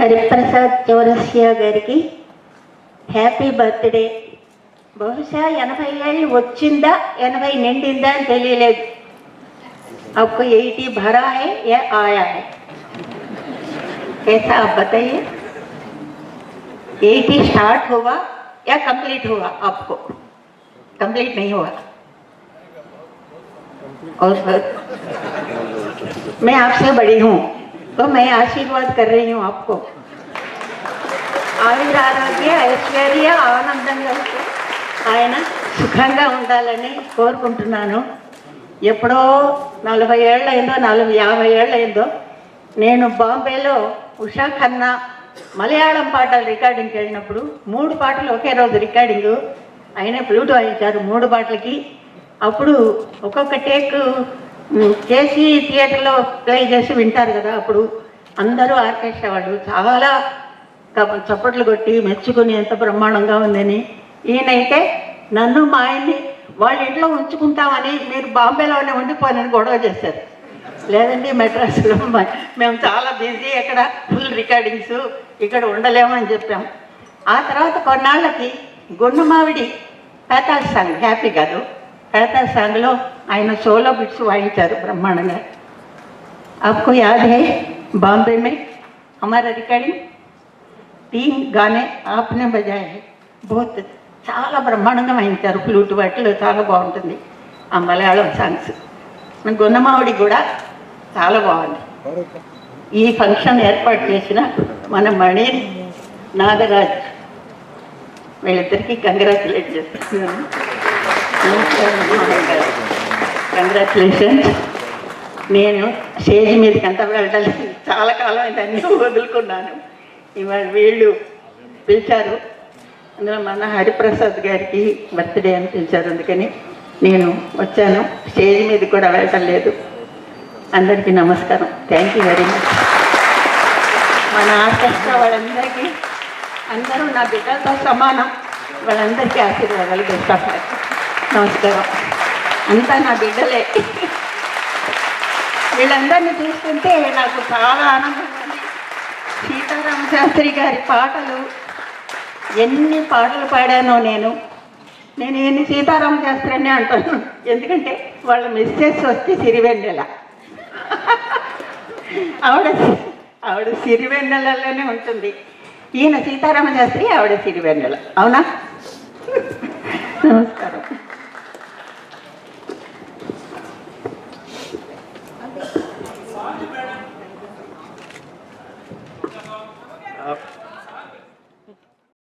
హరిప్రసాద్ చౌరసియా గారికి happy birthday. బహుశా 80 ఏళ్ళు వచ్చిందా 80 నిండిందా అని తెలియలేదు. आपको 80 भरा है या आया है, कैसा आप बताइए? 80 स्टार्ट हुआ या कंप्लीट हुआ? आपको कंप्लीट नहीं हुआ। और मैं आपसे बड़ी हूँ तो मैं आशीर्वाद कर रही हूँ आपको. ఆయురారోగ్య ఐశ్వర్య ఆనందంగా ఆయన సుఖంగా ఉండాలని కోరుకుంటున్నాను. ఎప్పుడో 40 ఏళ్ళు అయిందో 50 ఏళ్ళు అయిందో నేను బాంబేలో ఉషా ఖన్నా మలయాళం పాటలు రికార్డింగ్కి వెళ్ళినప్పుడు 3 పాటలు ఒకే రోజు రికార్డింగు. ఆయన ఫ్లూట్ వాయించారు 3 పాటలకి. అప్పుడు ఒక్కొక్క టేక్ చేసి థియేటర్లో ప్లే చేసి వింటారు కదా, అప్పుడు అందరూ ఆర్కెస్ట్రా వాళ్ళు చాలా చప్పట్లు కొట్టి మెచ్చుకుని ఎంత బ్రహ్మాండంగా ఉందని. ఈయనైతే నన్ను మా ఆయన్ని వాళ్ళ ఇంట్లో ఉంచుకుంటామని మీరు బాంబేలోనే ఉండిపోయినని గొడవ చేశారు. లేదండి మెడ్రాస్లో మేము చాలా బిజీ, ఎక్కడ ఫుల్ రికార్డింగ్స్, ఇక్కడ ఉండలేమని చెప్పాం. ఆ తర్వాత కొన్నాళ్ళకి గుండుమావిడి పేతాళ్ సాంగ్, హ్యాపీ కాదు పేతాళ్ సాంగ్లో ఆయన సోలో బిట్స్ వాయించారు బ్రహ్మాండంగా. आपको याद है बॉम्बे में हमारा रिकॉर्डिंग 3 गाने आपने बजाए हैं. बहुत చాలా బ్రహ్మాండంగా వాయించారు ఫ్లూట్, వాటిలో చాలా బాగుంటుంది ఆ మలయాళం సాంగ్స్. గున్నమావిడి కూడా చాలా బాగుంది. ఈ ఫంక్షన్ ఏర్పాటు చేసిన మన మణి నాగరాజ్ వీళ్ళిద్దరికీ కంగ్రాచులేట్ చేస్తున్నాను. కంగ్రాచులేషన్స్. నేను స్టేజ్ మీదకి అంతా వెళ్ళడానికి చాలా కాలం అన్నీ వదులుకున్నాను. ఇవాళ వీళ్ళు పిలిచారు, అందులో మన హరిప్రసాద్ గారికి బర్త్డే అని పిలిచారు, అందుకని నేను వచ్చాను. స్టేజ్ మీద కూడా వెళ్ళటం లేదు. అందరికీ నమస్కారం. Thank you very much. మన ఆర్కెస్ట్రా వాళ్ళందరికీ, అందరూ నా బిడ్డలతో సమానం, వాళ్ళందరికీ ఆశీర్వాదాలు తెస్తాను. నమస్కారం. అంతా నా బిడ్డలే. వీళ్ళందరినీ చూస్తుంటే నాకు చాలా ఆనందంగా ఉంది. సీతారామ శాస్త్రి గారి పాటలు ఎన్ని పాటలు పాడానో నేను ఎన్ని సీతారామ శాస్త్రి అని అంటాను. ఎందుకంటే వాళ్ళ మిస్సెస్ వచ్చి సిరివెన్నెల, ఆవిడ సిరివెన్నెలలోనే ఉంటుంది. ఈయన సీతారామ శాస్త్రి, ఆవిడ సిరివెన్నెల. అవునా? నమస్కారం.